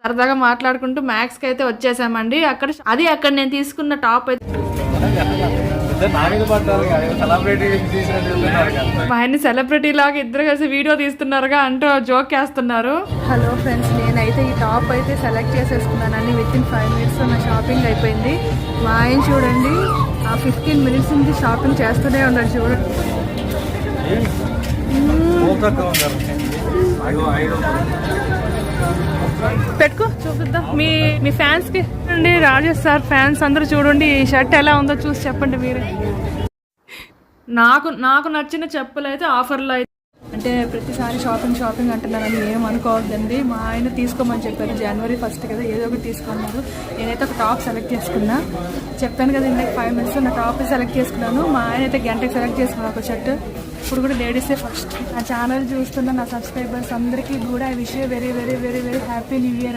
సరదాగా మాట్లాడుకుంటూ మ్యాక్స్కి అయితే వచ్చేసామండి. అక్కడ నేను తీసుకున్న టాప్ అయితే మా ఆయన్ని సెలబ్రిటీ లాగా ఇద్దరు కలిసి వీడియో తీస్తున్నారుగా అంటూ జోక్ చేస్తున్నారు. హలో ఫ్రెండ్స్, నేనైతే ఈ టాప్ అయితే సెలెక్ట్ చేసేసుకున్నానండి. విత్ ఇన్ 5 minutes నా షాపింగ్ అయిపోయింది. మా ఆయన చూడండి, ఆ 15 minutes నుంచి షాపింగ్ చేస్తూనే ఉన్నాడు. చూడండి, పెట్టుకో చూపిద్దాం మీ ఫ్యాన్స్ కి. రాజేష్ సార్ ఫ్యాన్స్ అందరూ చూడండి, ఈ షర్ట్ ఎలా ఉందో చూసి చెప్పండి మీరే. నాకు నచ్చిన చెప్పులు అయితే ఆఫర్లో అయితే, అంటే ప్రతిసారి షాపింగ్ అంటున్నారని ఏమనుకోవద్దండి. మా ఆయన తీసుకోమని చెప్పారు, January 1st కదా, ఏదో ఒకటి తీసుకున్నారు. నేనైతే ఒక టాప్ సెలెక్ట్ చేసుకున్నా. చెప్పాను కదా ఇందాక 5 minutes నా టాప్ సెలెక్ట్ చేసుకున్నాను. మా ఆయన అయితే గంటకి సెలెక్ట్ చేసుకున్నాను ఒక షర్ట్. ఇప్పుడు కూడా లేడీసే ఫస్ట్. నా ఛానల్ చూస్తున్న నా సబ్స్క్రైబర్స్ అందరికీ కూడా I wish you very very very very happy new year.